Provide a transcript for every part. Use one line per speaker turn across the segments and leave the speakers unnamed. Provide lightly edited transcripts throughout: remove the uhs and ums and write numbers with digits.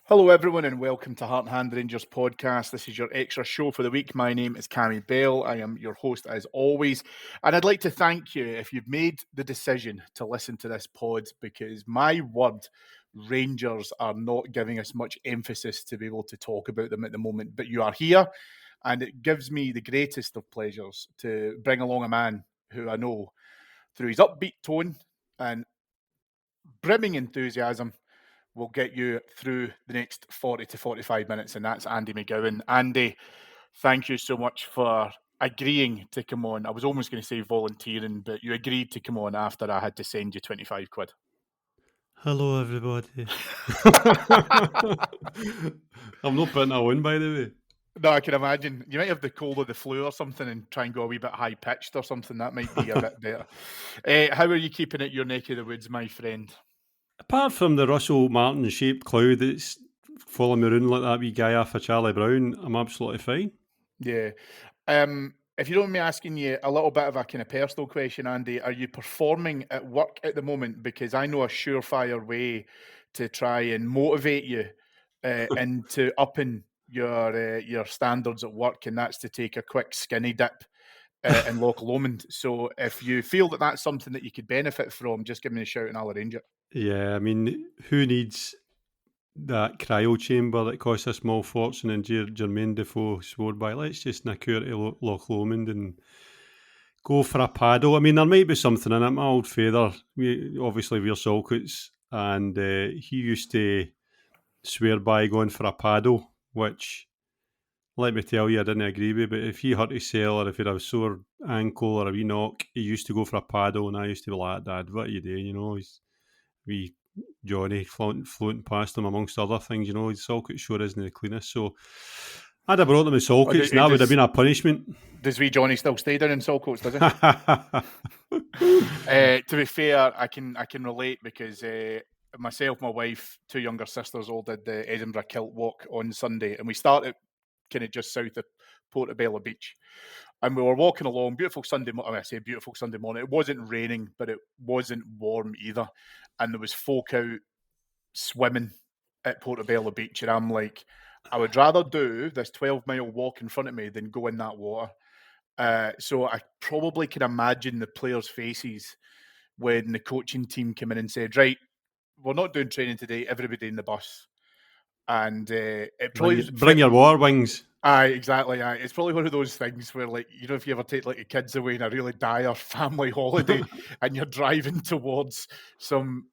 Hello, everyone, and welcome to Heart and Hand Rangers podcast. This is your extra show for the week. My name is Cammy Bell. I am your host as always. And I'd like to thank you if you've made the decision to listen to this pod, because my word, Rangers are not giving us much emphasis to be able to talk about them at the moment. But you are here, and it gives me the greatest of pleasures to bring along a man who I know, through his upbeat tone and brimming enthusiasm, will get you through the next 40 to 45 minutes, and that's Andy McGowan. Andy, thank you so much for agreeing to come on. I was almost going to say volunteering, but you agreed to come on after I had to send you 25 quid.
Hello, everybody. I'm not putting that on, by the way.
No, I can imagine. You might have the cold or the flu or something and try and go a wee bit high-pitched or something. That might be a bit better. How are you keeping it your neck of the woods, my friend?
Apart from the Russell Martin-shaped cloud that's following me around like that wee guy off of Charlie Brown, I'm absolutely fine.
Yeah. If you don't mind me asking you a little bit of a kind of personal question, Andy, are you performing at work at the moment? Because I know a surefire way to try and motivate you into upping your standards at work, and that's to take a quick skinny dip in Loch Lomond. So if you feel that that's something that you could benefit from, just give me a shout and I'll arrange it.
Yeah, I mean, who needs that cryo chamber that costs a small fortune and Jermaine Defoe swore by? Let's just nick out to Loch Lomond and go for a paddle. I mean, there might be something in it. My old father, obviously we're Saltcoats, and he used to swear by going for a paddle, which, let me tell you, I didn't agree with. But if he hurt himself or if he had a sore ankle or a wee knock, he used to go for a paddle, and I used to be like, Dad, what are you doing? You know, he's wee Johnny floating past him amongst other things. You know, his Saltcoats sure isn't the cleanest. So I'd have brought them in Saltcoats, and that would have been a punishment.
Does wee Johnny still stay down in Saltcoats, does he? To be fair, I can relate, because myself, my wife, two younger sisters all did the Edinburgh Kilt Walk on Sunday, and we started kind of just south of Portobello Beach. And we were walking along, beautiful Sunday morning. I say beautiful Sunday morning. It wasn't raining, but it wasn't warm either. And there was folk out swimming at Portobello Beach, and I'm like, I would rather do this 12-mile walk in front of me than go in that water. So I probably can imagine the players' faces when the coaching team came in and said, right, we're not doing training today, everybody in the bus. And it probably
bring your water wings.
Aye, exactly. Aye. It's probably one of those things where, like, you know, if you ever take like your kids away on a really dire family holiday and you're driving towards some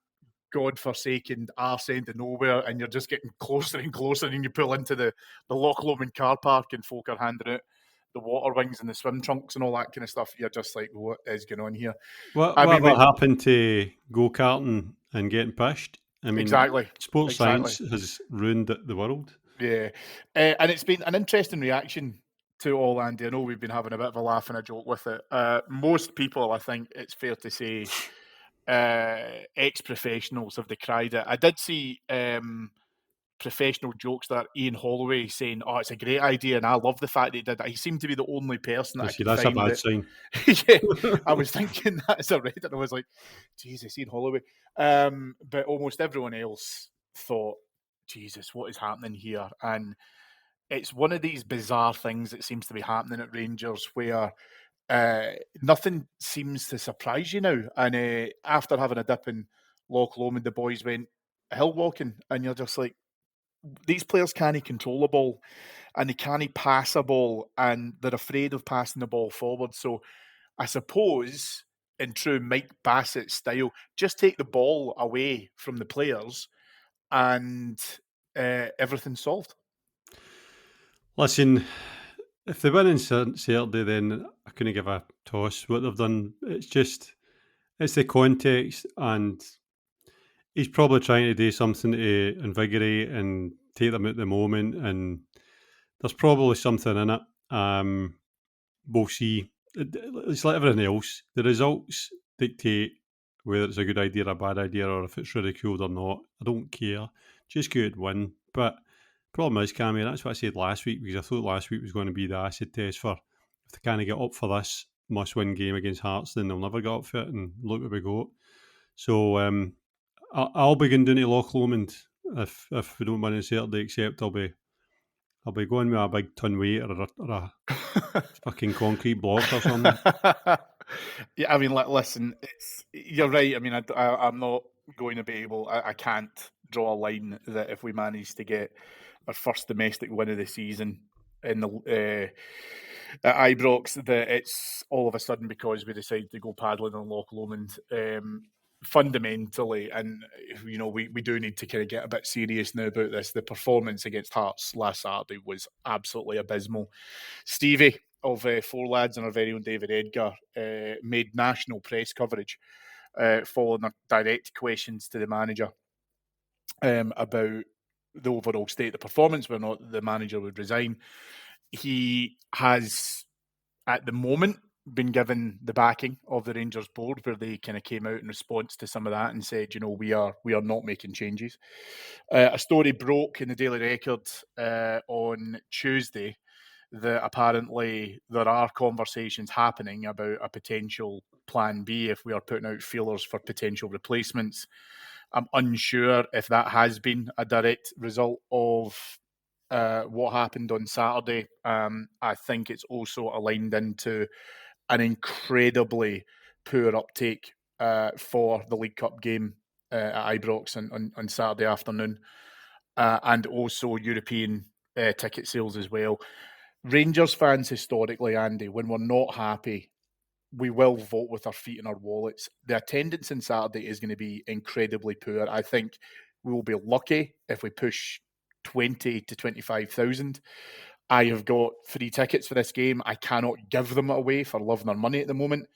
godforsaken arse end of nowhere, and you're just getting closer and closer, and you pull into the Loch Lomond car park and folk are handing out the water wings and the swim trunks and all that kind of stuff. You're just like, what is going on here?
What happened to go-karting and getting pushed? I mean,
exactly.
Sports science has ruined the world.
Yeah. And it's been an interesting reaction to all, Andy. I know we've been having a bit of a laugh and a joke with it. Most people, I think it's fair to say, ex-professionals have decried it. I did see professional jokester Ian Holloway saying, "Oh, it's a great idea," and I love the fact that he did that. He seemed to be the only person that
that's a bad sign.
Yeah, I was thinking that as I read it. I was like, Jesus, Ian Holloway. But almost everyone else thought, Jesus, what is happening here? And it's one of these bizarre things that seems to be happening at Rangers where nothing seems to surprise you now. And after having a dip in Loch Lomond, the boys went hill walking, and you're just like, these players can't control the ball, and they can't pass a ball, and they're afraid of passing the ball forward. So I suppose, in true Mike Bassett style, just take the ball away from the players and everything's solved.
Listen, if they win on Saturday, then I couldn't give a toss what they've done. It's the context, and he's probably trying to do something to invigorate and take them at the moment, and there's probably something in it. We'll see. It's like everything else. The results dictate whether it's a good idea or a bad idea, or if it's ridiculed or not. I don't care. Just go and win. But problem is, Cammy, that's what I said last week, because I thought last week was going to be the acid test for if they can't get up for this must-win game against Hearts, then they'll never get up for it, and look where we got. So I'll begin doing to Loch Lomond if we don't win on Saturday, except I'll be going with a big ton weight or a fucking concrete block or something.
Yeah, I mean, listen, you're right. I mean, I'm not going to be able. I can't draw a line that if we manage to get our first domestic win of the season in the at Ibrox, that it's all of a sudden because we decide to go paddling on Loch Lomond. Fundamentally, and we do need to kind of get a bit serious now about this. The performance against Hearts last Saturday was absolutely abysmal. Stevie of Four Lads and our very own David Edgar made national press coverage following our direct questions to the manager about the overall state of the performance, whether or not the manager would resign. He has, at the moment, been given the backing of the Rangers board, where they kind of came out in response to some of that and said, we are not making changes. A story broke in the Daily Record on Tuesday that apparently there are conversations happening about a potential plan B if we are putting out feelers for potential replacements. I'm unsure if that has been a direct result of what happened on Saturday. I think it's also aligned into an incredibly poor uptake for the League Cup game at Ibrox on Saturday afternoon, and also European ticket sales as well. Rangers fans historically, Andy, when we're not happy, we will vote with our feet in our wallets. The attendance on Saturday is going to be incredibly poor. I think we will be lucky if we push 20 to 25,000. I have got free tickets for this game. I cannot give them away for love nor money at the moment.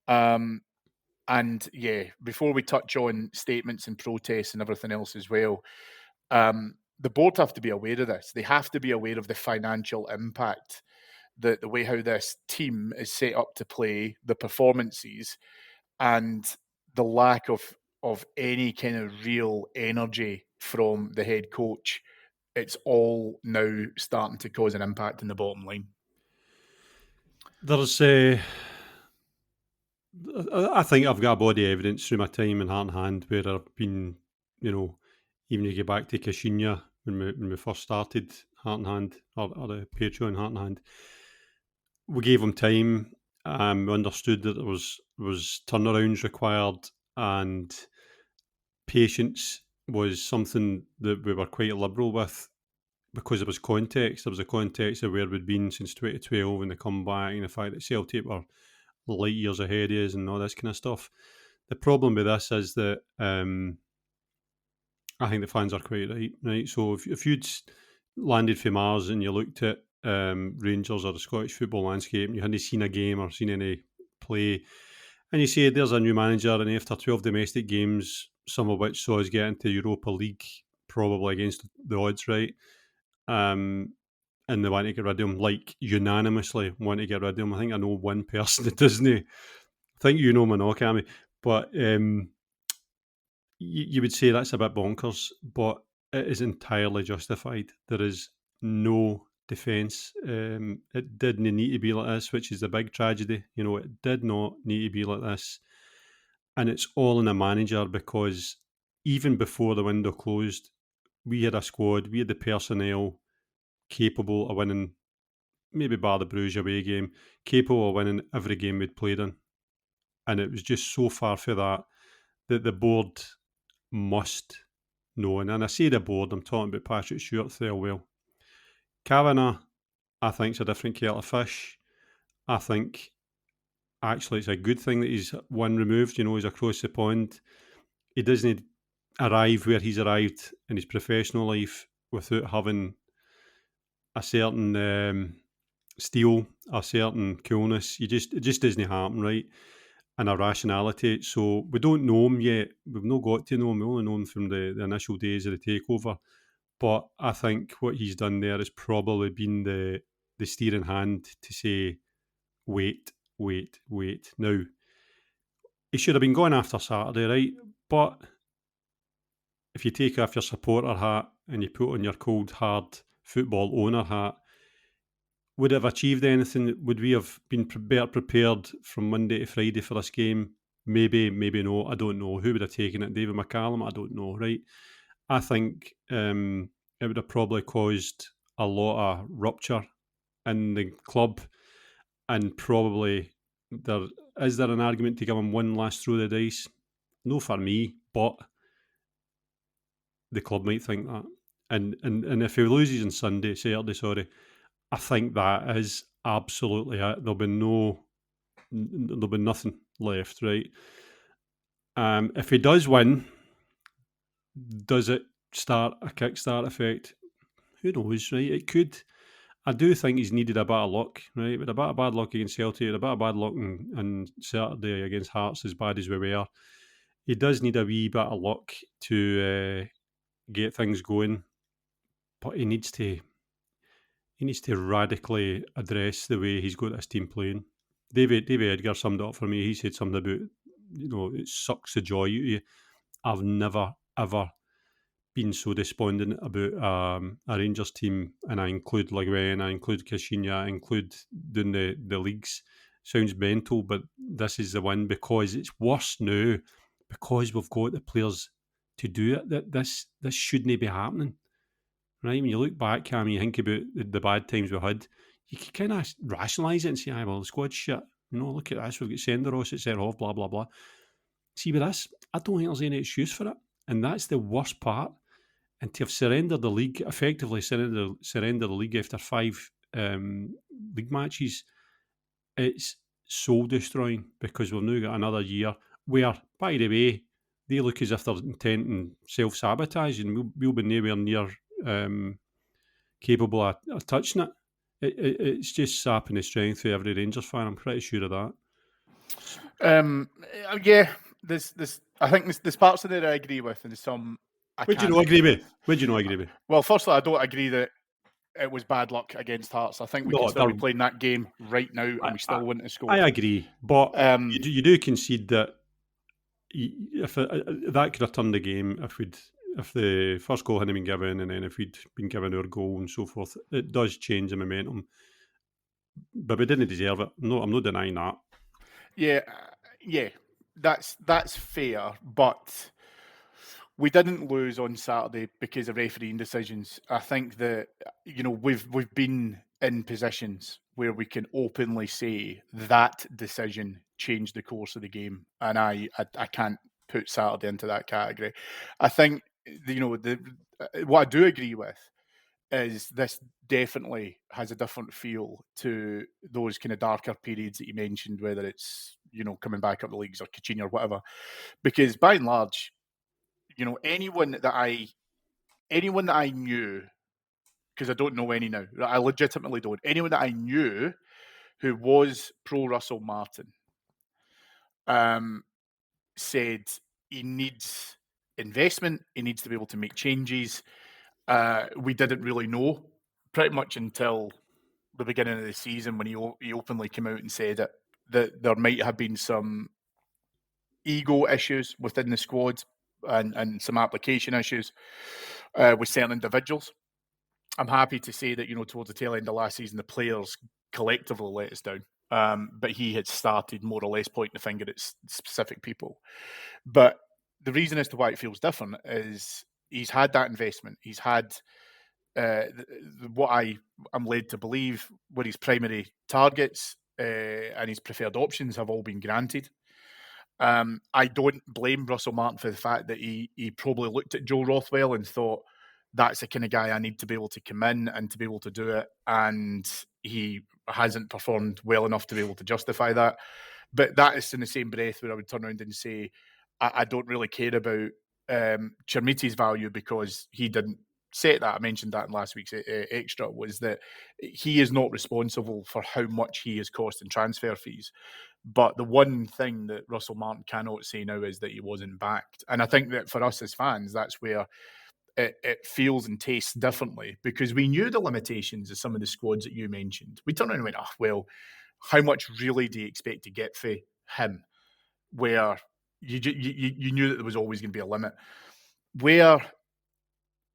And yeah, before we touch on statements and protests and everything else as well, the board have to be aware of this. They have to be aware of the financial impact, the way how this team is set up to play, the performances, and the lack of any kind of real energy from the head coach. It's all now starting to cause an impact in the bottom line.
There's I think I've got a body of evidence through my time in Heart and Hand where I've been, even you get back to Kashinya when we first started Heart and Hand or the Patreon Heart and Hand, we gave him time. We understood that there was turnarounds required and patience was something that we were quite liberal with because there was context. There was a context of where we'd been since 2012 when they come back and the fact that Celtic were light years ahead of us and all this kind of stuff. The problem with this is that I think the fans are quite right. So if you'd landed from Mars and you looked at Rangers or the Scottish football landscape and you hadn't seen a game or seen any play, and you say there's a new manager and after 12 domestic games, some of which saw us get into Europa League, probably against the odds, right? And they want to get rid of him, like unanimously want to get rid of him. I think I know one person that doesn't. I think you know him, Cammy, but you would say that's a bit bonkers, but it is entirely justified. There is no defence. It didn't need to be like this, which is the big tragedy. It did not need to be like this. And it's all in a manager because even before the window closed, we had a squad, we had the personnel capable of winning, maybe bar the Bruges away game, capable of winning every game we'd played in. And it was just so far for that the board must know. And I say the board, I'm talking about Patrick Stewart there. Well, Kavanagh, I think, is a different kettle of fish. I think actually it's a good thing that he's one removed. He's across the pond. He doesn't arrive where he's arrived in his professional life without having a certain steel, a certain coolness. It just doesn't happen, right? And a rationality. So we don't know him yet. We've not got to know him. We only know him from the initial days of the takeover. But I think what he's done there has probably been the steering hand to say, wait. Now, he should have been going after Saturday, right? But if you take off your supporter hat and you put on your cold, hard football owner hat, would it have achieved anything? Would we have been better prepared from Monday to Friday for this game? Maybe, maybe no. I don't know. Who would have taken it? David McCallum? I don't know, right? I think it would have probably caused a lot of rupture in the club, and probably is there an argument to give him one last throw of the dice? No, for me, but the club might think that. And if he loses on Saturday, sorry, I think that is absolutely it. There'll be nothing left, right? If he does win, does it start a kickstart effect? Who knows, right? It could. I do think he's needed a bit of luck, right? With a bit of bad luck against Celtic, a bit of bad luck on Saturday against Hearts, as bad as we were. He does need a wee bit of luck to get things going, but he needs to radically address the way he's got this team playing. David Edgar summed it up for me. He said something about, it sucks the joy out of you. I've never ever been so despondent about a Rangers team, and I include Laguen, I include Kashinya, I include doing the leagues. Sounds mental, but this is the one because it's worse now because we've got the players to do it. That this shouldn't be happening, right? When you look back, Cammy, you think about the bad times we had, you can kind of rationalise it and say, well, the squad's shit. Look at this, we've got Senderos at centre half, blah, blah, blah. See, with this, I don't think there's any excuse for it. And that's the worst part. And to have surrendered the league, effectively surrender the league after 5 league matches, it's soul destroying because we've now got another year where, by the way, they look as if they're intending self-sabotage, and we'll be nowhere near capable of touching it. It's just sapping the strength of every Rangers fan. I'm pretty sure of that.
Yeah, I think there's parts of it I agree with, and some I
Would you
can't
not agree with? Would you not agree with?
Well, firstly, I don't agree that it was bad luck against Hearts. I think we could still be playing that game right now, and we still wouldn't have scored.
I agree, but you do concede that if that could have turned the game if the first goal hadn't been given, and then if we'd been given our goal and so forth, it does change the momentum. But we didn't deserve it. No, I'm not denying that.
Yeah, that's fair, but we didn't lose on Saturday because of refereeing decisions. I think that we've been in positions where we can openly say that decision changed the course of the game, and I can't put Saturday into that category. I think what I do agree with is this definitely has a different feel to those kind of darker periods that you mentioned, whether it's coming back up the leagues or Coutinho or whatever, because by and large, anyone that I knew, because I don't know any now, I legitimately don't, anyone that I knew who was pro Russell Martin said he needs investment, he needs to be able to make changes. We didn't really know pretty much until the beginning of the season when he openly came out and said that there might have been some ego issues within the squad and some application issues with certain individuals. I'm happy to say that, towards the tail end of last season, the players collectively let us down. But he had started more or less pointing the finger at specific people. But the reason as to why it feels different is he's had that investment. He's had what I'm led to believe were his primary targets and his preferred options have all been granted. I don't blame Russell Martin for the fact that he probably looked at Joe Rothwell and thought, that's the kind of guy I need to be able to come in and to be able to do it. And he hasn't performed well enough to be able to justify that. But that is in the same breath where I would turn around and say, I don't really care about Chermiti's value because he didn't set that. I mentioned that in last week's extra, was that he is not responsible for how much he has cost in transfer fees. But the one thing that Russell Martin cannot say now is that he wasn't backed. And I think that for us as fans, that's where it feels and tastes differently, because we knew the limitations of some of the squads that you mentioned. We turned around and went, well, how much really do you expect to get for him? Where you knew that there was always going to be a limit. Where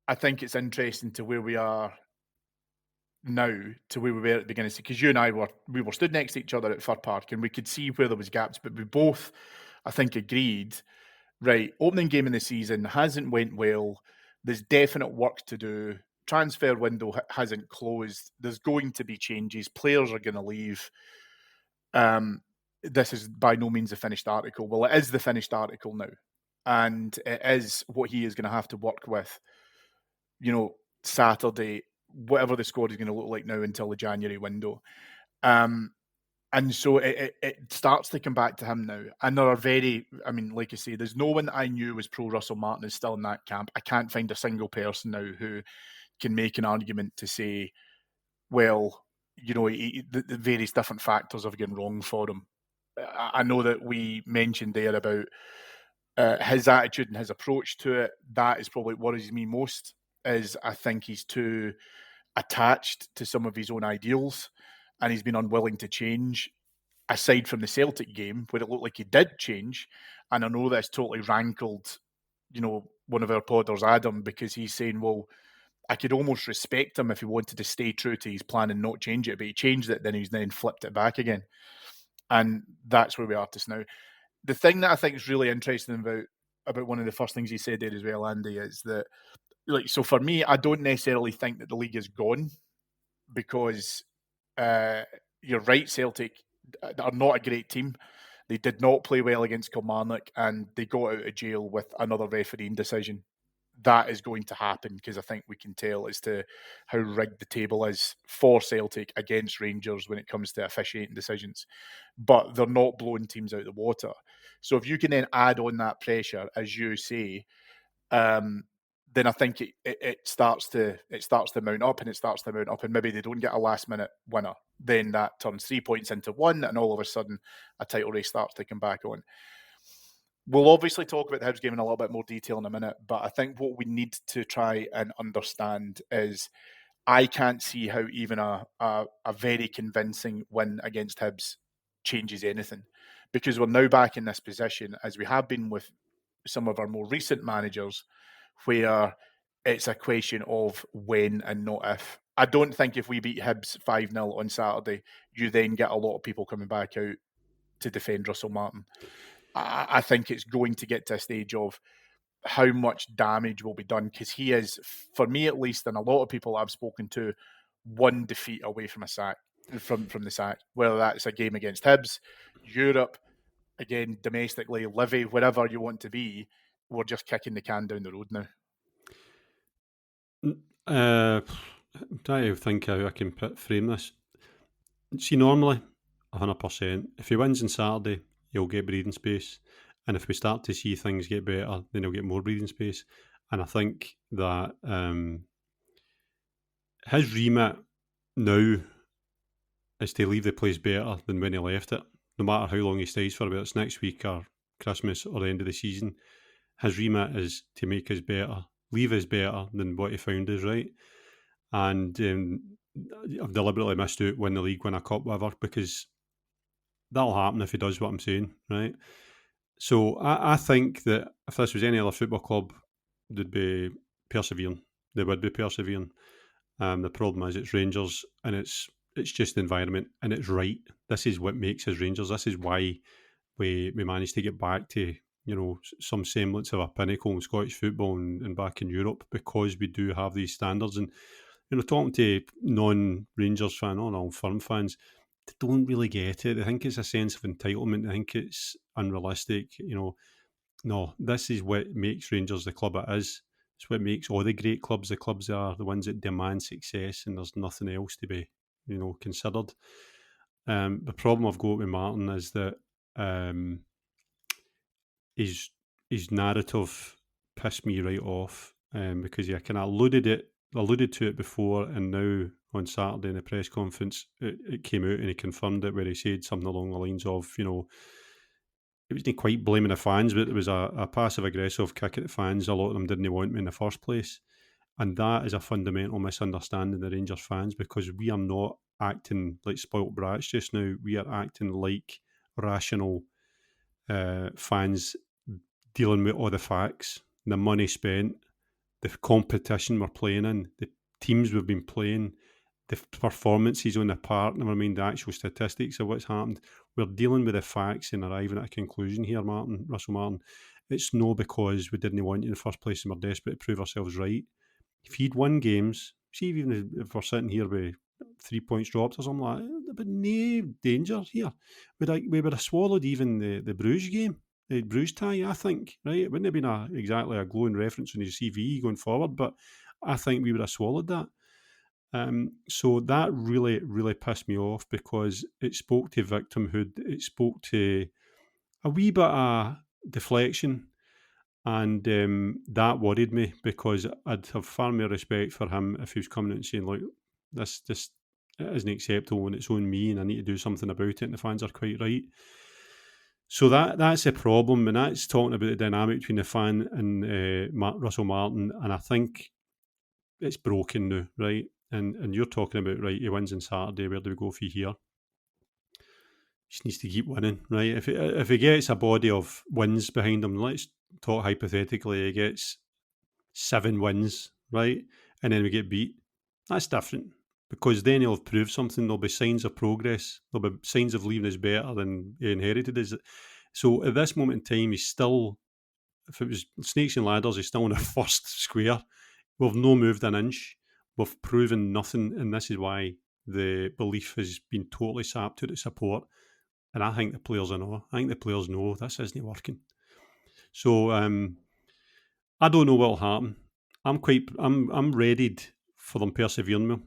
I think it's interesting to where we are now to where we were at the beginning, because you and I were stood next to each other at Fir Park and we could see where there was gaps, but we both, I think, agreed, right, opening game in the season hasn't went well. There's definite work to do. Transfer window hasn't closed. There's going to be changes. Players are going to leave. This is by no means a finished article. Well, it is the finished article now. And it is what he is going to have to work with, Saturday, whatever the squad is going to look like now until the January window. And so it starts to come back to him now. And there are like I say, there's no one that I knew was pro Russell Martin is still in that camp. I can't find a single person now who can make an argument to say, well, the various different factors have gone wrong for him. I know that we mentioned there about his attitude and his approach to it. That is probably what worries me most, is I think he's too attached to some of his own ideals and he's been unwilling to change, aside from the Celtic game where it looked like he did change. And I know that's totally rankled, one of our podders, Adam, because he's saying, well, I could almost respect him if he wanted to stay true to his plan and not change it, but he changed it, then he's then flipped it back again. And that's where we are just now. The thing that I think is really interesting about one of the first things he said there as well, Andy, is that, so for me, I don't necessarily think that the league is gone, because you're right, Celtic are not a great team. They did not play well against Kilmarnock and they got out of jail with another refereeing decision. That is going to happen because I think we can tell as to how rigged the table is for Celtic against Rangers when it comes to officiating decisions. But they're not blowing teams out of the water. So if you can then add on that pressure, as you say, then I think it starts to mount up and maybe they don't get a last minute winner. Then that turns 3 points into one, and all of a sudden a title race starts to come back on. We'll obviously talk about the Hibs game in a little bit more detail in a minute, but I think what we need to try and understand is I can't see how even a very convincing win against Hibs changes anything, because we're now back in this position, as we have been with some of our more recent managers, where it's a question of when and not if. I don't think if we beat Hibs 5-0 on Saturday, you then get a lot of people coming back out to defend Russell Martin. I think it's going to get to a stage of how much damage will be done, because he is, for me at least, and a lot of people I've spoken to, one defeat away from a sack, from the sack, whether that's a game against Hibs, Europe, again, domestically, Livy, wherever you want to be. We're just kicking the can down the road now.
I'm trying to think how I can frame this. See, normally, 100%, if he wins on Saturday, he'll get breathing space. And if we start to see things get better, then he'll get more breathing space. And I think that his remit now is to leave the place better than when he left it. No matter how long he stays for, whether it's next week or Christmas or the end of the season, his remit is to make us better, leave us better than what he found us, right? And I've deliberately missed out, win the league, win a cup, whatever, because that'll happen if he does what I'm saying, right? So I think that if this was any other football club, they'd be persevering. They would be persevering. The problem is it's Rangers, and it's just the environment, and it's right. This is what makes us Rangers. This is why we managed to get back to, some semblance of a pinnacle in Scottish football and back in Europe, because we do have these standards. And talking to non-Rangers fans, non-firm fans, they don't really get it. They think it's a sense of entitlement. They think it's unrealistic. No, this is what makes Rangers the club it is. It's what makes all the great clubs the clubs are, the ones that demand success, and there's nothing else to be, considered. The problem I've got with Martin is that his narrative pissed me right off, because I kind of alluded to it before, and now on Saturday in the press conference it came out and he confirmed it, where he said something along the lines of, it wasn't quite blaming the fans, but it was a passive-aggressive kick at the fans. A lot of them didn't want me in the first place. And that is a fundamental misunderstanding of the Rangers fans, because we are not acting like spoilt brats just now. We are acting like rational fans, dealing with all the facts, the money spent, the competition we're playing in, the teams we've been playing, the performances on the park, never mind the actual statistics of what's happened. We're dealing with the facts and arriving at a conclusion here, Russell Martin. It's no because we didn't want you in the first place and we're desperate to prove ourselves right. If he'd won games, see, even if we're sitting here with 3 points dropped or something like that, there'd been no danger here. We would have swallowed even the Bruges game, the Bruges tie, I think, right? It wouldn't have been exactly a glowing reference on his CV going forward, but I think we would have swallowed that. So that really, really pissed me off because it spoke to victimhood. It spoke to a wee bit of deflection, and that worried me because I'd have far more respect for him if he was coming out and saying, "Look, this it isn't acceptable, and it's on me, and I need to do something about it." And the fans are quite right. So that's a problem, and that's talking about the dynamic between the fan and Russell Martin, and I think it's broken now, right? And you're talking about, right, he wins on Saturday, where do we go for here? Just needs to keep winning, right? If he gets a body of wins behind him, let's talk hypothetically, he gets 7 wins, right? And then we get beat. That's different because then he'll have proved something. There'll be signs of progress. There'll be signs of leaving us better than he inherited us. So at this moment in time, he's still, if it was snakes and ladders, he's still in the first square. We've no moved an inch. We've proven nothing, and this is why the belief has been totally sapped to the support. And I think the players know. I think the players know this isn't working. So I don't know what'll happen. I'm readied for them persevering me.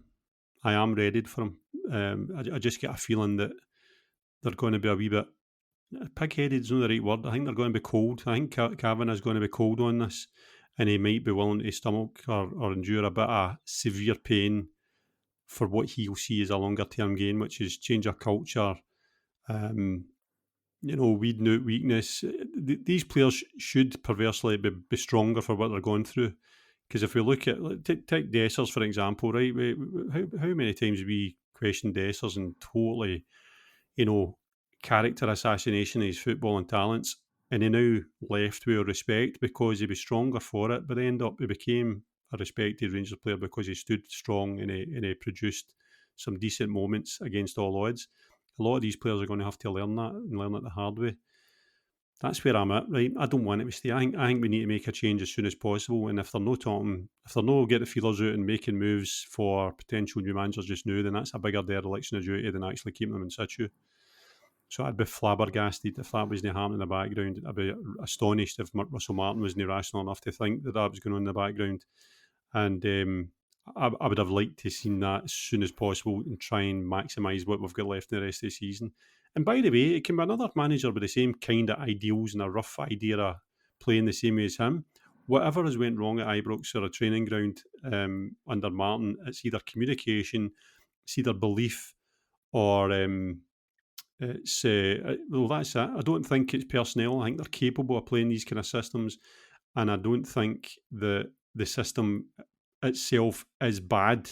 I am readied for them. I just get a feeling that they're going to be a wee bit pig-headed is not the right word. I think they're going to be cold. I think Cavan is going to be cold on this, and he might be willing to stomach or endure a bit of severe pain for what he'll see as a longer-term gain, which is change of culture, weeding out weakness. These players should perversely be stronger for what they're going through. Because if we look at, take Dessers for example, right? How many times have we questioned Dessers and totally, character assassination of his football and talents, and he now left with respect because he was stronger for it. But they end up, he became a respected Rangers player because he stood strong and he produced some decent moments against all odds. A lot of these players are going to have to learn that and learn it the hard way. That's where I'm at, right? I don't want it to stay. I think we need to make a change as soon as possible. And if they're not get the feelers out and making moves for potential new managers just now, then that's a bigger dereliction of duty than actually keeping them in situ. So I'd be flabbergasted if that wasn't happening in the background. I'd be astonished if Russell Martin wasn't rational enough to think that was going on in the background. And I would have liked to see that as soon as possible and try and maximise what we've got left in the rest of the season. And by the way, it can be another manager with the same kind of ideals and a rough idea of playing the same way as him. Whatever has went wrong at Ibrox or a training ground under Martin, it's either communication, it's either belief, or it's that's it. I don't think it's personnel. I think they're capable of playing these kind of systems, and I don't think that the system itself is bad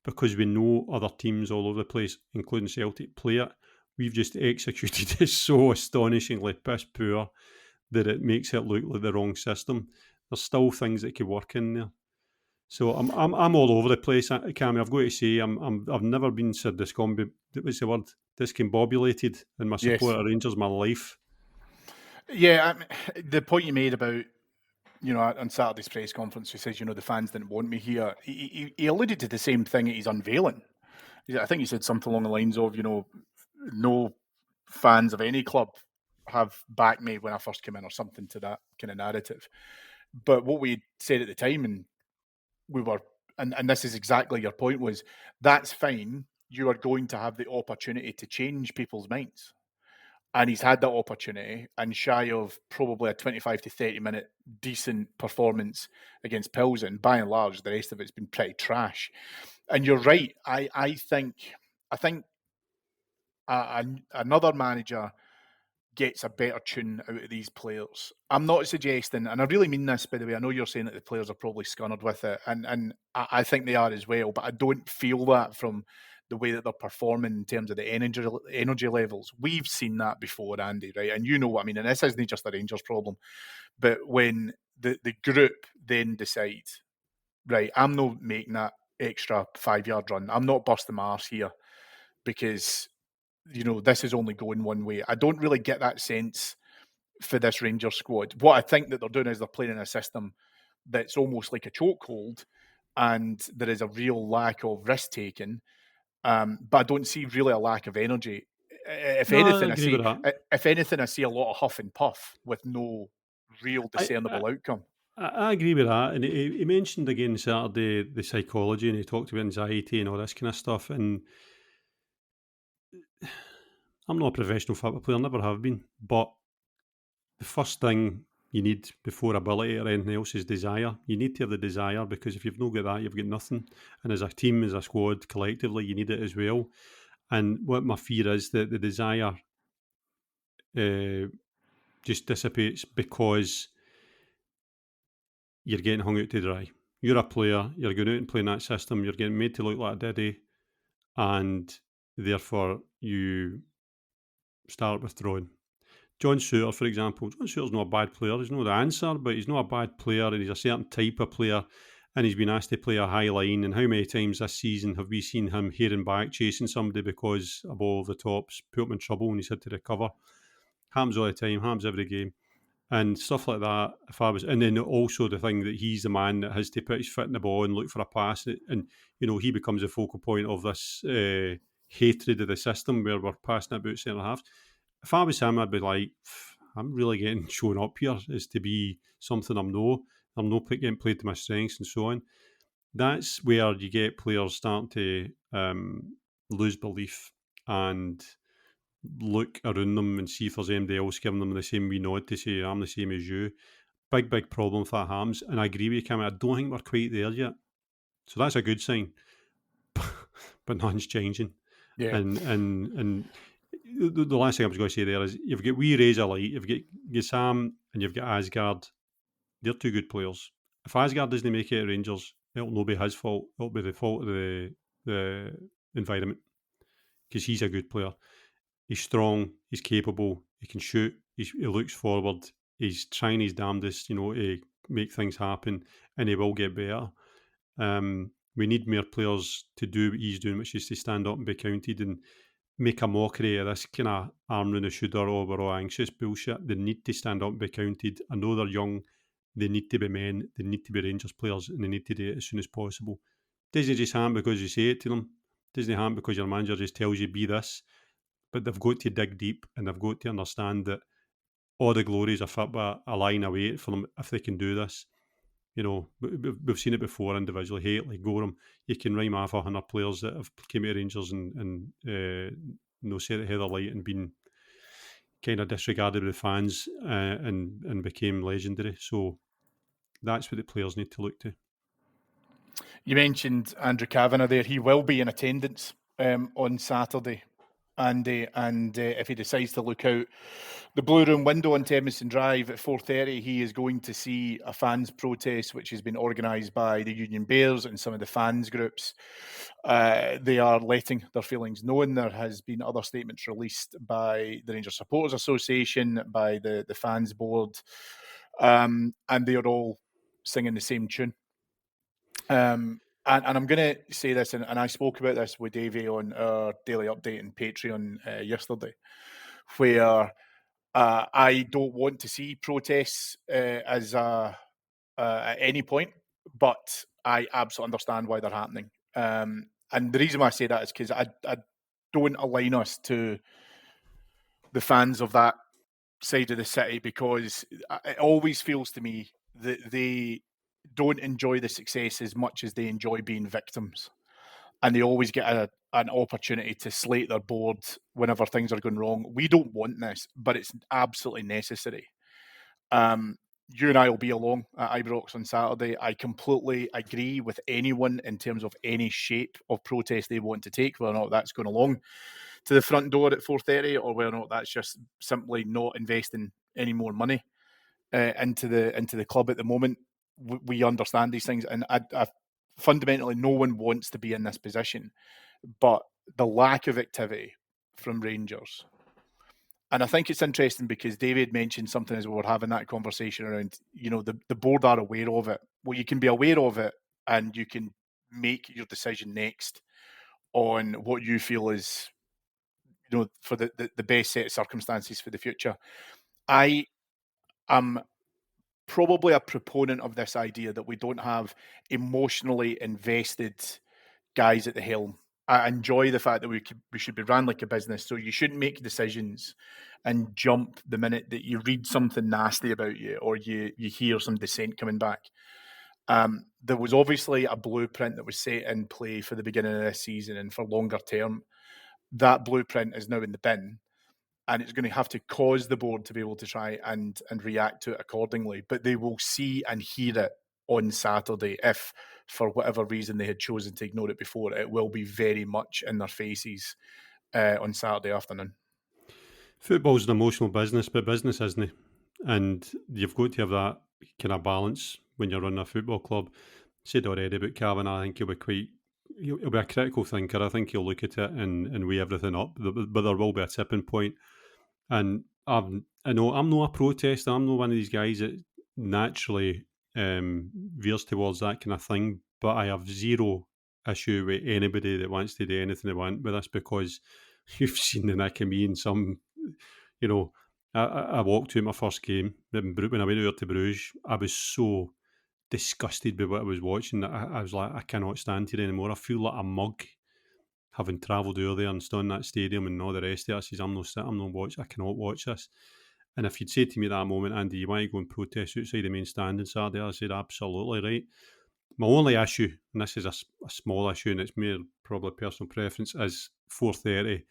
because we know other teams all over the place, including Celtic, play it. We've just executed it so astonishingly piss poor that it makes it look like the wrong system. There's still things that could work in there. So I'm all over the place, Cammy. I've got to say, I've never been so what's the word? Discombobulated in my support of Rangers my life.
Yeah, the point you made about, on Saturday's press conference, he says, the fans didn't want me here. He alluded to the same thing at his unveiling. I think he said something along the lines of, no fans of any club have backed me when I first came in, or something to that kind of narrative. But what we said at the time, and we were, and this is exactly your point, was that's fine. You are going to have the opportunity to change people's minds. And he's had that opportunity, and shy of probably a 25 to 30 minute decent performance against Pilsen, by and large, the rest of it's been pretty trash. And you're right. I think another manager gets a better tune out of these players. I'm not suggesting, and I really mean this, by the way, I know you're saying that the players are probably scunnered with it, and I think they are as well, but I don't feel that from the way that they're performing in terms of the energy levels. We've seen that before, Andy, right? And you know what I mean, and this isn't just a Rangers problem, but when the group then decides, right, I'm not making that extra 5-yard run, I'm not busting my arse here because this is only going one way. I don't really get that sense for this Rangers squad. What I think that they're doing is they're playing in a system that's almost like a chokehold, and there is a real lack of risk taking. But I don't see really a lack of energy. If
No, I
anything,
agree with that.
I see a lot of huff and puff with no real discernible outcome.
I agree with that. And he mentioned again Saturday the psychology, and he talked about anxiety and all this kind of stuff. And I'm not a professional football player, never have been. But the first thing you need before ability or anything else is desire. You need to have the desire, because if you've not got that, you've got nothing. And as a team, as a squad, collectively, you need it as well. And what my fear is that the desire just dissipates because you're getting hung out to dry. You're a player, you're going out and playing that system, you're getting made to look like a diddy, and therefore you start withdrawing. John Suter, for example, John Suter's not a bad player. He's not the answer, but he's not a bad player, and he's a certain type of player, and he's been asked to play a high line. And how many times this season have we seen him heading back, chasing somebody because a ball over the top's put him in trouble and he's had to recover? Happens all the time, happens every game. And stuff like that. If I was, and then also the thing that he's the man that has to put his foot in the ball and look for a pass, and he becomes the focal point of this hatred of the system where we're passing it about centre half. If I was him, I'd be like, I'm really getting shown up here as to be something I'm not getting played to my strengths and so on. That's where you get players starting to lose belief and look around them and see if there's anybody else giving them the same wee nod to say, I'm the same as you. Big problem for that Hams. And I agree with you, Cammy. I don't think we're quite there yet. So that's a good sign. But nothing's changing.
Yeah.
And the last thing I was going to say there is you've got wee Razor Light, you've got Sam, and you've got Asgard. They're two good players. If Asgard doesn't make it at Rangers, it'll not be his fault. It'll be the fault of the environment, because he's a good player. He's strong, he's capable, he can shoot, he looks forward, he's trying his damnedest, to make things happen, and he will get better. We need more players to do what he's doing, which is to stand up and be counted and make a mockery of this kind of arm round the shoulder, or we're all anxious bullshit. They need to stand up and be counted. I know they're young, they need to be men, they need to be Rangers players, and they need to do it as soon as possible. Doesn't just happen because you say it to them. Doesn't happen because your manager just tells you be this. But they've got to dig deep, and they've got to understand that all the glories of football a line away for them if they can do this. We've seen it before individually. Hate like Gorham, you can rhyme off 100 players that have came to Rangers and set the heather light and been kind of disregarded by the fans and became legendary. So that's what the players need to look to.
You mentioned Andrew Kavanagh there. He will be in attendance on Saturday. And if he decides to look out the Blue Room window on Temeston Drive at 4:30, he is going to see a fans protest which has been organised by the Union Bears and some of the fans groups. They are letting their feelings known. There has been other statements released by the Rangers Supporters Association, by the fans board, and they are all singing the same tune. And I'm going to say this, and I spoke about this with Davey on our daily update and Patreon yesterday, where I don't want to see protests at any point, but I absolutely understand why they're happening. And the reason why I say that is because I don't align us to the fans of that side of the city, because it always feels to me that they don't enjoy the success as much as they enjoy being victims, and they always get an opportunity to slate their board whenever things are going wrong. We don't want this, but it's absolutely necessary. You and I will be along at Ibrox on Saturday. I completely agree with anyone in terms of any shape of protest they want to take, whether or not that's going along to the front door at 4:30, or whether or not that's just simply not investing any more money into the club at the moment. We understand these things, and I fundamentally, no one wants to be in this position, but the lack of activity from Rangers. And I think it's interesting because David mentioned something as we were having that conversation around, the board are aware of it. Well, you can be aware of it and you can make your decision next on what you feel is, for the best set of circumstances for the future. I I'm probably a proponent of this idea that we don't have emotionally invested guys at the helm. I enjoy the fact that we should be ran like a business, so you shouldn't make decisions and jump the minute that you read something nasty about you or you hear some dissent coming back. There was obviously a blueprint that was set in play for the beginning of this season and for longer term. That blueprint is now in the bin, and it's going to have to cause the board to be able to try and react to it accordingly. But they will see and hear it on Saturday. If for whatever reason they had chosen to ignore it before, it will be very much in their faces on Saturday afternoon.
Football's an emotional business, but business isn't it? And you've got to have that kind of balance when you're running a football club. Said already about Calvin, I think he'll be a critical thinker. I think he'll look at it and weigh everything up, but there will be a tipping point. And I know I'm not a protester. I'm not one of these guys that naturally veers towards that kind of thing. But I have zero issue with anybody that wants to do anything they want with this, because you've seen the nick of me in some, you know. I walked to my first game when I went over to Bruges. I was so disgusted by what I was watching that I was like, I cannot stand here anymore. I feel like a mug having travelled over there and stood in that stadium and all the rest of it. I says, I cannot watch this. And if you'd say to me at that moment, Andy, you want to go and protest outside the main stand on Saturday, I said, absolutely right. My only issue, and this is a small issue, and it's mere probably personal preference, is 4:30,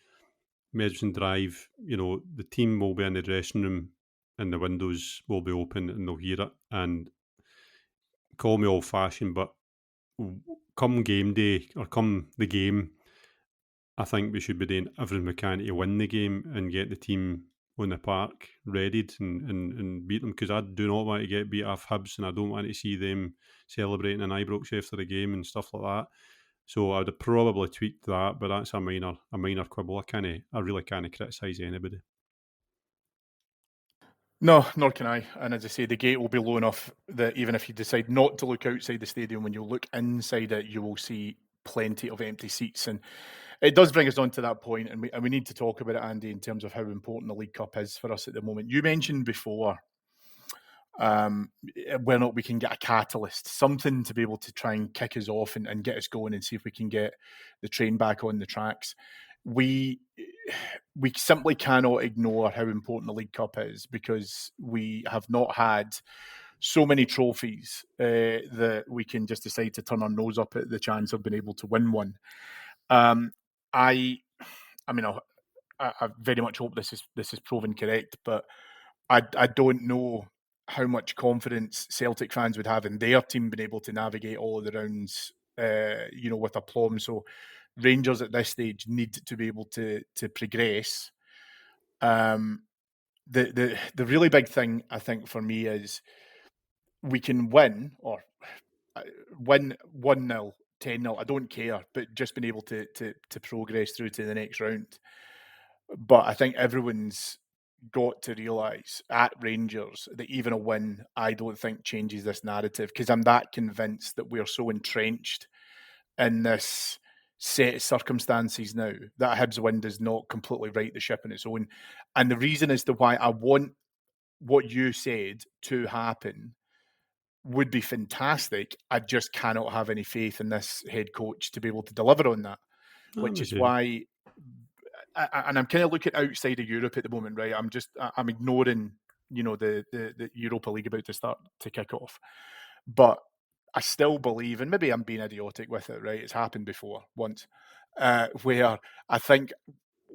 Medicine Drive. The team will be in the dressing room and the windows will be open and they'll hear it. And call me old-fashioned, but come game day or come the game, I think we should be doing everything we can to win the game and get the team on the park readied and beat them, because I do not want to get beat off Hibs and I don't want to see them celebrating in Ibrox after the game and stuff like that. So I would have probably tweaked that, but that's a minor quibble. I really can't criticise anybody.
No, nor can I. And as I say, the gate will be low enough that even if you decide not to look outside the stadium, when you look inside it, you will see plenty of empty seats. And it does bring us on to that point, and we need to talk about it, Andy, in terms of how important the League Cup is for us at the moment. You mentioned before whether or not we can get a catalyst, something to be able to try and kick us off and get us going and see if we can get the train back on the tracks. We simply cannot ignore how important the League Cup is, because we have not had so many trophies that we can just decide to turn our nose up at the chance of being able to win one. I very much hope this is proven correct, but I don't know how much confidence Celtic fans would have in their team being able to navigate all of the rounds, with aplomb. So Rangers at this stage need to be able to progress. The really big thing, I think, for me is we can win or win 1-0, 10-0. I don't care, but just being able to progress through to the next round. But I think everyone's got to realise at Rangers that even a win, I don't think changes this narrative, because I'm that convinced that we're so entrenched in this set of circumstances now that a Hibs win does not completely right the ship on its own. And the reason as to why I want what you said to happen would be fantastic. I just cannot have any faith in this head coach to be able to deliver on that, which is why. And I'm kind of looking outside of Europe at the moment, right? I'm ignoring, the Europa League about to start to kick off, but I still believe, and maybe I'm being idiotic with it, right? It's happened before once, where I think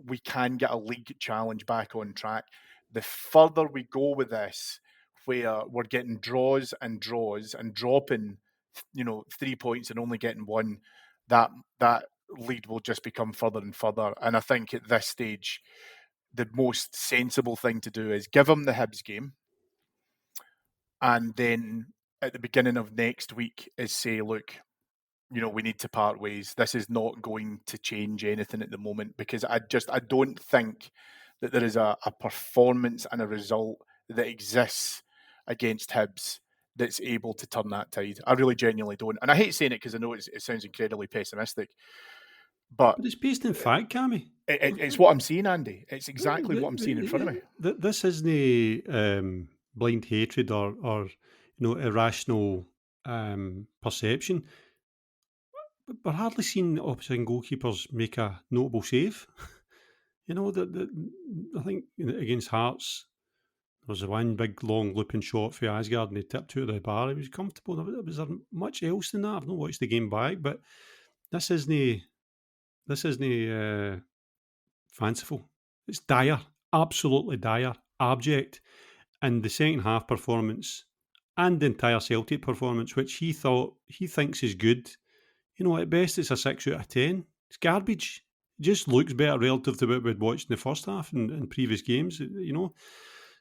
we can get a league challenge back on track. The further we go with this, where we're getting draws and dropping, 3 points and only getting one, that lead will just become further and further. And I think at this stage, the most sensible thing to do is give them the Hibs game, and then at the beginning of next week is say, look, we need to part ways. This is not going to change anything at the moment, because I don't think that there is a performance and a result that exists against Hibs that's able to turn that tide. I really genuinely don't. And I hate saying it because I know it sounds incredibly pessimistic, but
it's based in fact, Cammy.
It's what I'm seeing, Andy. It's exactly what I'm seeing in front of me.
This isn't blind hatred or irrational perception. But we're hardly seeing opposing goalkeepers make a notable save. I think against Hearts, there was a one big long looping shot for Asgard and he tipped out of the bar. He was comfortable. Was there much else than that? I've not watched the game back, but this isn't fanciful. It's dire, absolutely dire, abject. And the second half performance and the entire Celtic performance, which he thinks is good, at best it's a 6 out of 10. It's garbage. It just looks better relative to what we'd watched in the first half in previous games,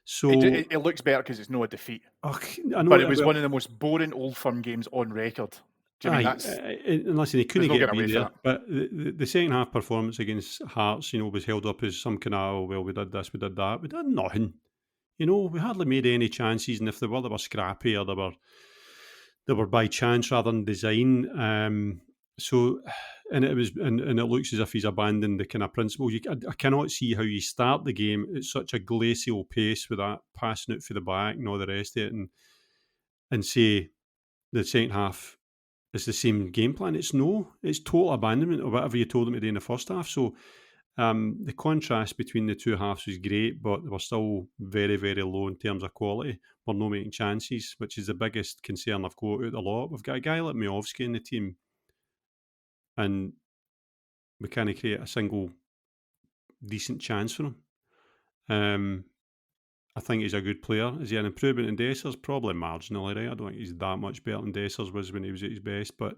So
It looks better because it's not a defeat.
I know,
but it was one of the most boring Old Firm games on record. Do you mean that's?
And listen, he couldn't
no
get
getting
away
away
there.
from
But the second half performance against Hearts, was held up as some kind of, well, we did this, we did that. We did nothing. We hardly made any chances, and if they were scrappy or they were by chance rather than design. And it looks as if he's abandoned the kind of principles. I cannot see how you start the game at such a glacial pace with that passing it for the back and all the rest of it, and say the second half is the same game plan. It's total abandonment of whatever you told them to do in the first half. So the contrast between the two halves was great, but they were still very, very low in terms of quality. We're not making chances, which is the biggest concern I've got out of the lot. We've got a guy like Miovski in the team, and we can't create a single decent chance for him. I think he's a good player. Is he an improvement in Dessers? Probably marginally, right? I don't think he's that much better than Dessers was when he was at his best, but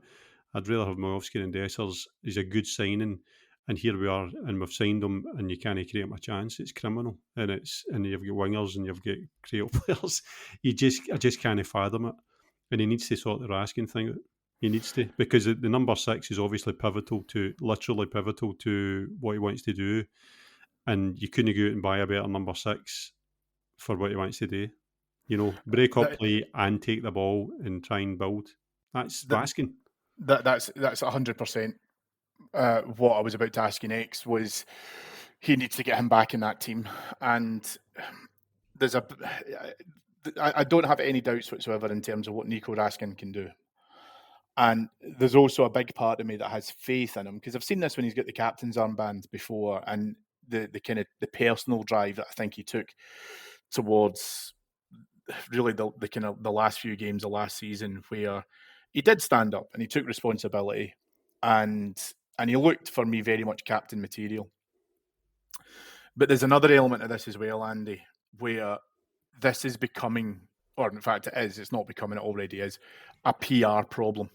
I'd rather have Miovski than Dessers. He's a good signing, and here we are, and we've signed him, and you can't create him a chance. It's criminal, and you've got wingers and you've got creative players. I just can't fathom it, and he needs to sort the Raskin thing out. He needs to, because the number 6 is obviously literally pivotal to what he wants to do, and you couldn't go out and buy a better number 6 for what he wants to do. Break up play and take the ball and try and build. That's Raskin.
That's 100%. What I was about to ask you next was he needs to get him back in that team, and I don't have any doubts whatsoever in terms of what Nico Raskin can do. And there's also a big part of me that has faith in him, because I've seen this when he's got the captain's armband before, and the kind of the personal drive that I think he took towards really the kind of the last few games of last season, where he did stand up and he took responsibility, and he looked for me very much captain material. But there's another element of this as well, Andy, where this is becoming, or in fact it is, it's not becoming, it already is, a PR problem.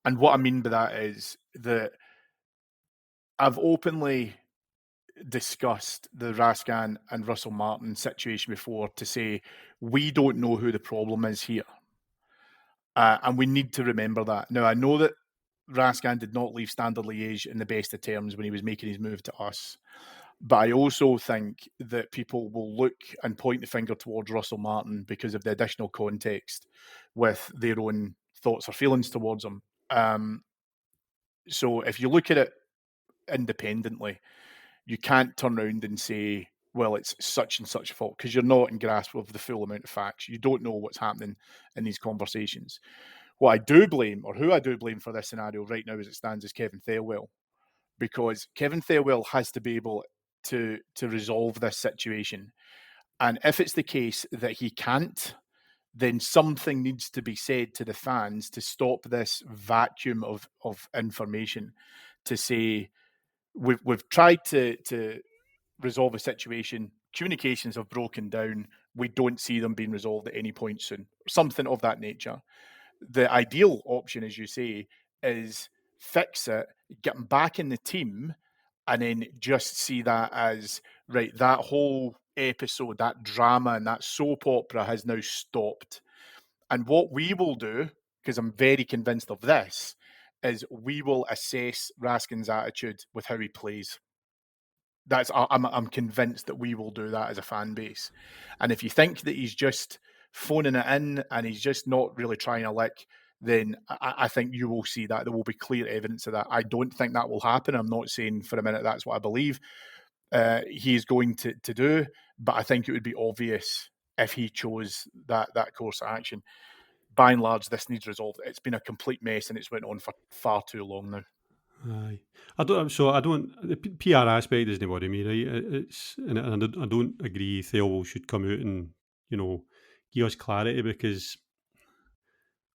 And what I mean by that is that I've openly discussed the Raskin and Russell Martin situation before to say we don't know who the problem is here. And we need to remember that. Now, I know that Raskin did not leave Standard Liège in the best of terms when he was making his move to us. But I also think that people will look and point the finger towards Russell Martin because of the additional context with their own thoughts or feelings towards him. So if you look at it independently, you can't turn around and say, well, it's such and such fault, because you're not in grasp of the full amount of facts. You don't know what's happening in these conversations. What I do blame, or who I do blame for this scenario right now as it stands, is Kevin Thelwell, because Kevin Thelwell has to be able to resolve this situation. And if it's the case that he can't, then something needs to be said to the fans to stop this vacuum of information, to say, we've tried to resolve a situation, communications have broken down, we don't see them being resolved at any point soon, something of that nature. The ideal option, as you say, is fix it, get them back in the team, and then just see that as, right, that whole episode, that drama and that soap opera has now stopped. And what we will do, because I'm very convinced of this, is we will assess Raskin's attitude with how he plays. I'm convinced that we will do that as a fan base. And if you think that he's just phoning it in and he's just not really trying to lick, then I think you will see that. There will be clear evidence of that. I don't think that will happen. I'm not saying for a minute that's what I believe he's going to do, but I think it would be obvious if he chose that course of action. By and large, this needs resolved. It's been a complete mess, and it's went on for far too long now.
Aye. I don't. So I don't. The PR aspect doesn't worry me, right? It's and I don't agree. Thelwell should come out and give us clarity, because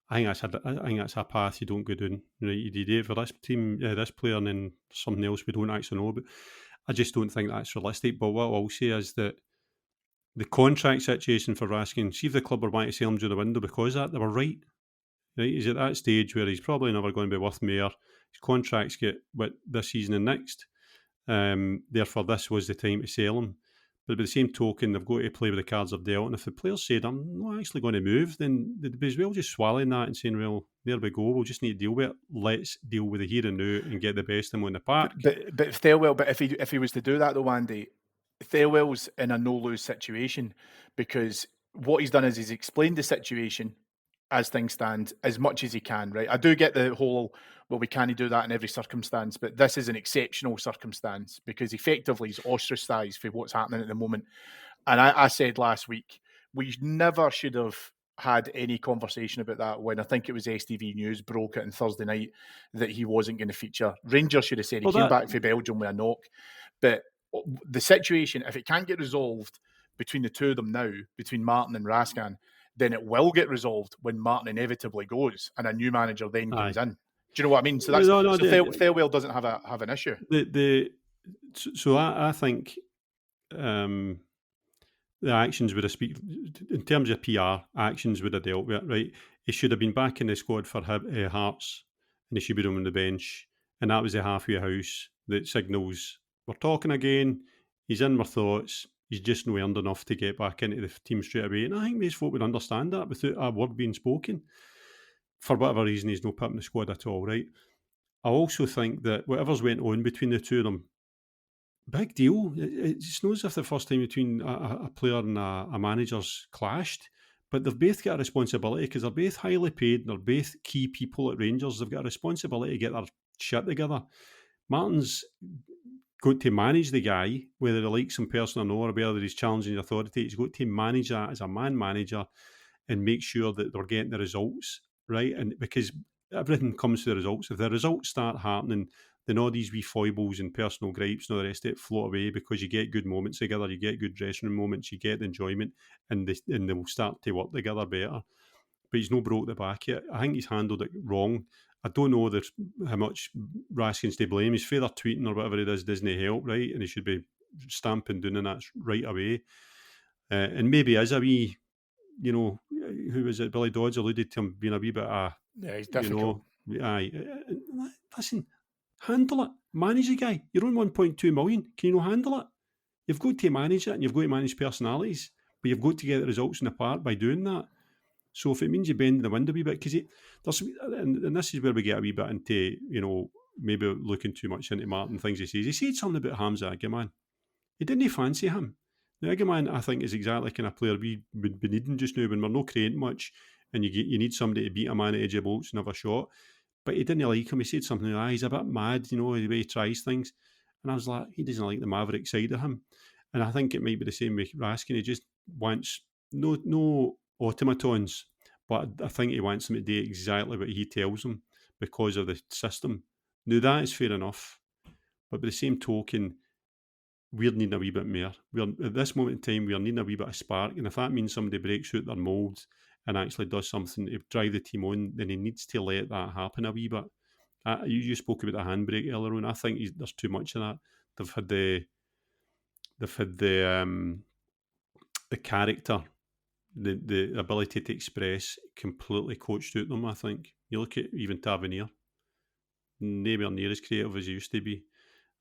I think that's a path you don't go down. Right? You do it for this team, this player, and then something else we don't actually know. But I just don't think that's realistic. But what I will say is that the contract situation for Raskin, see if the club were wanting to sell him through the window because of that, they were right. Right? He's at that stage where he's probably never going to be worth more. His contracts get this season and next. Therefore, this was the time to sell him. But by the same token, they've got to play with the cards they're dealt. And if the players said, I'm not actually going to move, then they'd be as well just swallowing that and saying, well, there we go. We'll just need to deal with it. Let's deal with the here and now and get the best of them on the park.
But Thelwell, if he was to do that though, Andy, Thelwell's in a no-lose situation, because what he's done is he's explained the situation as things stand as much as he can, right? I do get the whole, well, we can't do that in every circumstance, but this is an exceptional circumstance because effectively he's ostracised for what's happening at the moment. And I said last week, we never should have had any conversation about that when I think it was STV News broke it on Thursday night that he wasn't going to feature. Rangers should have said he came back for Belgium with a knock. But the situation, if it can't get resolved between the two of them now, between Martin and Raskin, then it will get resolved when Martin inevitably goes and a new manager then comes in. Do you know what I mean? So that's Thelwell doesn't have an issue.
So I think the actions would have in terms of PR, actions would have dealt with it, right? He should have been back in the squad for Hearts, and he should be on the bench, and that was the halfway house that signals we're talking again. He's in my thoughts. He's just not earned enough to get back into the team straight away. And I think these folk would understand that without a word being spoken. For whatever reason, he's not put in the squad at all, right? I also think that whatever's went on between the two of them, big deal. It's not as if the first time between a player and a manager's clashed, but they've both got a responsibility because they're both highly paid and they're both key people at Rangers. They've got a responsibility to get their shit together. Martin's got to manage the guy, whether he likes him personally or not, or whether he's challenging the authority. He's got to manage that as a man manager and make sure that they're getting the results, right? And because everything comes to the results. If the results start happening, then all these wee foibles and personal gripes and all the rest of it float away because you get good moments together, you get good dressing room moments, you get the enjoyment, and they will start to work together better. But he's no broke the back yet. I think he's handled it wrong. I don't know how much Raskin's to blame. His further tweeting or whatever he does doesn't help, right? And he should be stamping down on that right away. And maybe as a wee, who was it? Billy Dodds alluded to him being a wee bit
he's difficult.
Listen, handle it. Manage the guy. You're on 1.2 million. Can you not handle it? You've got to manage it and you've got to manage personalities, but you've got to get the results in the park by doing that. So if it means you bend the wind a wee bit, because and this is where we get a wee bit into, maybe looking too much into Martin, things he says. He said something about Hamza Agaman. He didn't fancy him. Now, Agaman, I think, is exactly the kind of player we would be needing just now when we're not creating much and you need somebody to beat a man at edge of bolts and have a shot. But he didn't like him. He said something like, he's a bit mad, the way he tries things. And I was like, he doesn't like the maverick side of him. And I think it might be the same with Raskin. He just wants no automatons, but I think he wants them to do exactly what he tells them because of the system. Now, that is fair enough. But by the same token, we're needing a wee bit more. At this moment in time, we're needing a wee bit of spark. And if that means somebody breaks out their mould and actually does something to drive the team on, then he needs to let that happen a wee bit. You spoke about the handbrake earlier on. I think there's too much of that. They've had the character, the ability to express completely coached out them, I think. You look at even Tavernier, nowhere near as creative as he used to be.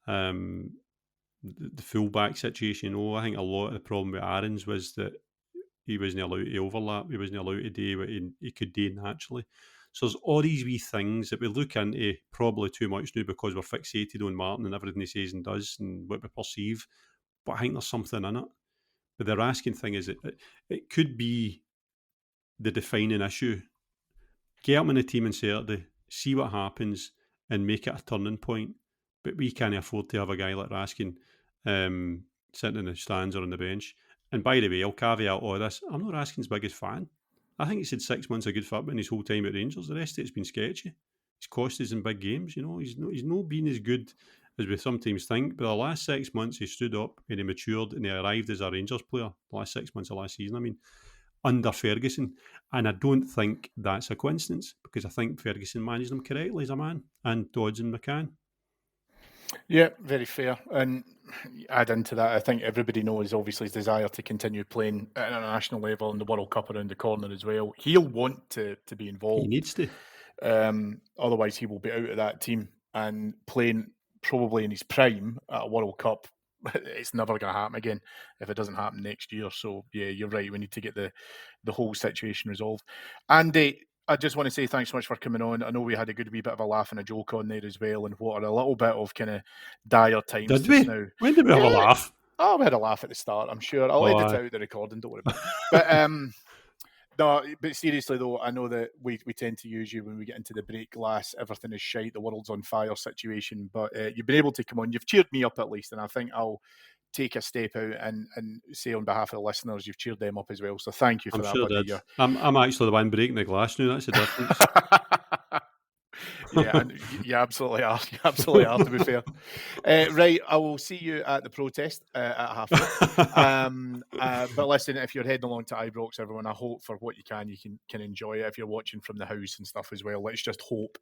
The full-back situation, I think a lot of the problem with Aaron's was that he wasn't allowed to overlap, he wasn't allowed to do what he could do naturally. So there's all these wee things that we look into probably too much now because we're fixated on Martin and everything he says and does and what we perceive, but I think there's something in it. But the Raskin thing is it could be the defining issue. Get him in the team on Saturday, see what happens and make it a turning point. But we can't afford to have a guy like Raskin sitting in the stands or on the bench. And by the way, I'll caveat all this. I'm not Raskin's biggest fan. I think he's had 6 months of good football his whole time at Rangers. The rest of it's been sketchy. He's cost us in big games. He's not been as good as we sometimes think. But the last 6 months, he stood up and he matured and he arrived as a Rangers player. The last 6 months of last season, I mean, under Ferguson. And I don't think that's a coincidence because I think Ferguson managed him correctly as a man, and Dodds and McCann.
Yeah, very fair. And add into that, I think everybody knows obviously his desire to continue playing at an international level and the World Cup around the corner as well. He'll want to be involved.
He needs to.
Otherwise, he will be out of that team and playing probably in his prime at a World Cup. It's never going to happen again if it doesn't happen next year. So, yeah, you're right. We need to get the whole situation resolved. Andy, I just want to say thanks so much for coming on. I know we had a good wee bit of a laugh and a joke on there as well, and what are a little bit of kind of dire times.
Did we?
Now.
When did we have a laugh?
Oh, we had a laugh at the start, I'm sure. I'll edit out the recording, don't worry about it. No, but seriously though, I know that we tend to use you when we get into the break glass. Everything is shite, the world's on fire situation. But you've been able to come on. You've cheered me up at least, and I think I'll take a step out and say on behalf of the listeners, you've cheered them up as well. So thank you for that.
Sure did. I'm actually the one breaking the glass now. That's the difference.
Yeah, and you absolutely are. You absolutely are, to be fair. Right, I will see you at the protest at half. But listen, if you're heading along to Ibrox, everyone, I hope for what you can enjoy it. If you're watching from the house and stuff as well, let's just hope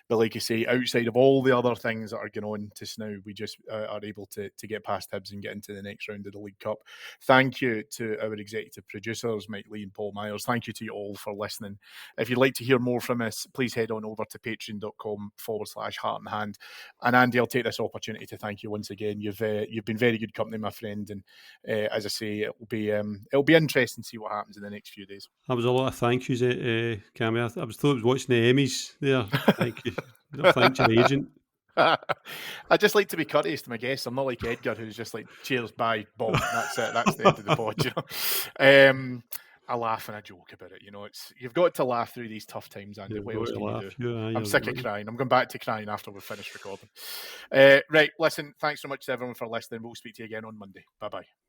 that, like you say, outside of all the other things that are going on just now, we just are able to get past Hibs and get into the next round of the League Cup. Thank you to our executive producers, Mike Lee and Paul Myers. Thank you to you all for listening. If you'd like to hear more from us, please head on over to patreon.com/heart and hand. And Andy, I'll take this opportunity to thank you once again. You've been very good company, my friend. And as I say, it'll be interesting to see what happens in the next few days.
That was a lot of thank yous, Cammy. I thought I was watching the Emmys there. Thank you. Thank your agent.
I just like to be courteous to my guests. I'm not like Edgar, who's just like, cheers, bye, Bob. That's it. That's the end of the pod, you know. I laugh and I joke about it. You know, you've got to laugh through these tough times, Andy. What else can you do? I'm sick of crying. I'm going back to crying after we've finished recording. Right, listen, thanks so much to everyone for listening. We'll speak to you again on Monday. Bye-bye.